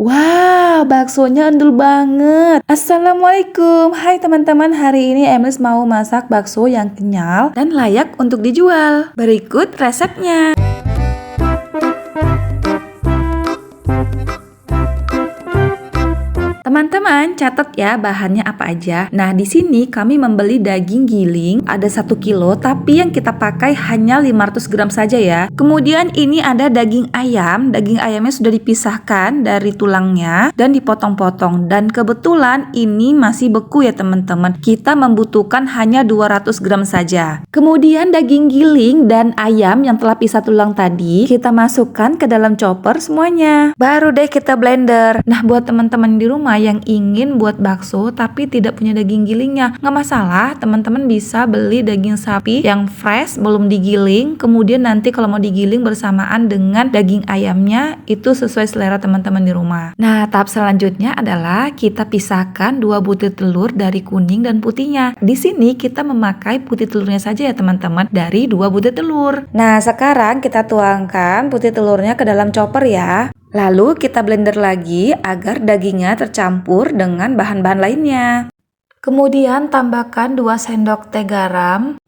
Wow, baksonya endul banget. Assalamualaikum. Hai teman-teman, hari ini Emis mau masak bakso yang kenyal dan layak untuk dijual. Berikut resepnya. Teman-teman, catat ya bahannya apa aja. Nah, di sini kami membeli daging giling ada 1 kilo, tapi yang kita pakai hanya 500 gram saja ya. Kemudian ini ada daging ayam. Daging ayamnya sudah dipisahkan dari tulangnya dan dipotong-potong. Dan kebetulan ini masih beku ya teman-teman. Kita membutuhkan hanya 200 gram saja. Kemudian daging giling dan ayam yang telah pisah tulang tadi, kita masukkan ke dalam chopper semuanya. Baru deh kita blender. Nah, buat teman-teman di rumah yang ingin buat bakso tapi tidak punya daging gilingnya, nggak masalah, teman-teman bisa beli daging sapi yang fresh belum digiling, kemudian nanti kalau mau digiling bersamaan dengan daging ayamnya, itu sesuai selera teman-teman di rumah. Nah, tahap selanjutnya adalah kita pisahkan 2 butir telur dari kuning dan putihnya. Di sini kita memakai putih telurnya saja ya teman-teman, dari 2 butir telur. Nah, sekarang kita tuangkan putih telurnya ke dalam chopper ya. Lalu kita blender lagi agar dagingnya tercampur dengan bahan-bahan lainnya. Kemudian tambahkan 2 sendok teh garam.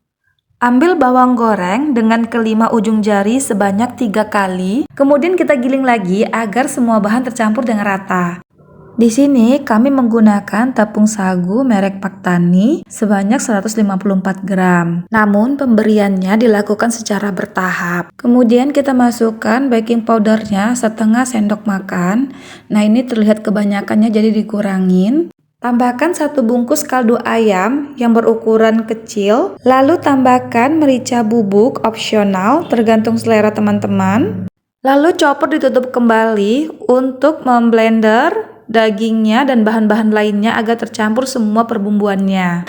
Ambil bawang goreng dengan kelima ujung jari sebanyak 3 kali. Kemudian kita giling lagi agar semua bahan tercampur dengan rata. Di sini kami menggunakan tepung sagu merek Paktani sebanyak 154 gram. Namun pemberiannya dilakukan secara bertahap. Kemudian kita masukkan baking powdernya setengah sendok makan. Nah, ini terlihat kebanyakannya jadi dikurangin. Tambahkan 1 bungkus kaldu ayam yang berukuran kecil. Lalu tambahkan merica bubuk opsional tergantung selera teman-teman. Lalu chopper ditutup kembali untuk memblender dagingnya dan bahan-bahan lainnya agar tercampur semua perbumbuannya.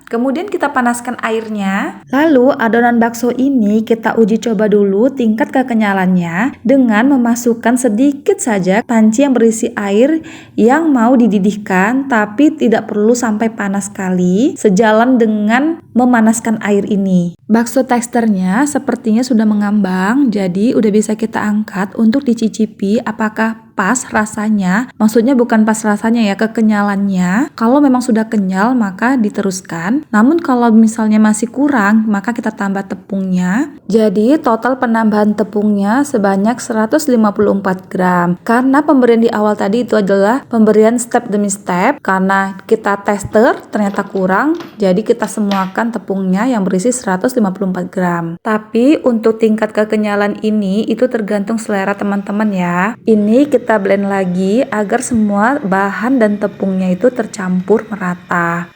Kemudian kita panaskan airnya. Lalu adonan bakso ini kita uji coba dulu tingkat kekenyalannya dengan memasukkan sedikit saja panci yang berisi air yang mau dididihkan, tapi tidak perlu sampai panas sekali, sejalan dengan memanaskan air ini. Bakso teksturnya sepertinya sudah mengambang, jadi udah bisa kita angkat untuk dicicipi apakah pas rasanya. Maksudnya bukan pas rasanya ya, kekenyalannya. Kalau memang sudah kenyal maka diteruskan. Namun kalau misalnya masih kurang maka kita tambah tepungnya. Jadi total penambahan tepungnya sebanyak 154 gram. Karena pemberian di awal tadi itu adalah pemberian step demi step. Karena kita tester ternyata kurang, jadi kita semuakan tepungnya yang berisi 154 gram. Tapi untuk tingkat kekenyalan ini itu tergantung selera teman-teman ya. Ini kita blend lagi agar semua bahan dan tepungnya itu tercampur merata.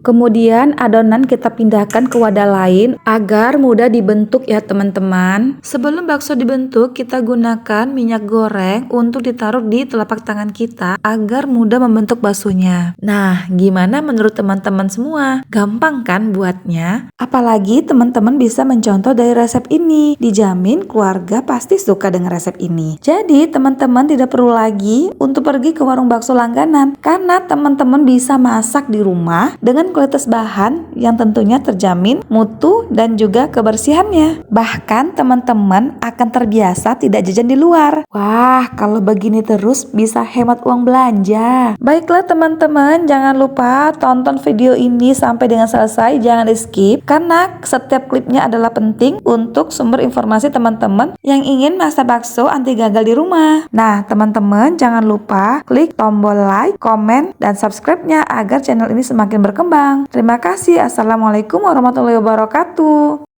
Kemudian adonan kita pindahkan ke wadah lain agar mudah dibentuk ya teman-teman. Sebelum bakso dibentuk, kita gunakan minyak goreng untuk ditaruh di telapak tangan kita agar mudah membentuk baksonya. Nah, gimana menurut teman-teman semua? Gampang kan buatnya? Apalagi teman-teman bisa mencontoh dari resep ini. Dijamin keluarga pasti suka dengan resep ini. Jadi teman-teman tidak perlu lagi untuk pergi ke warung bakso langganan, karena teman-teman bisa masak di rumah dengan kualitas bahan yang tentunya terjamin mutu dan juga kebersihannya. Bahkan teman-teman akan terbiasa tidak jajan di luar. Wah, kalau begini terus bisa hemat uang belanja. Baiklah teman-teman, jangan lupa tonton video ini sampai dengan selesai, jangan di skip karena setiap klipnya adalah penting untuk sumber informasi teman-teman yang ingin masak bakso anti gagal di rumah. Nah, teman-teman jangan lupa klik tombol like, komen, dan subscribe-nya agar channel ini semakin berkembang. Terima kasih. Assalamualaikum warahmatullahi wabarakatuh.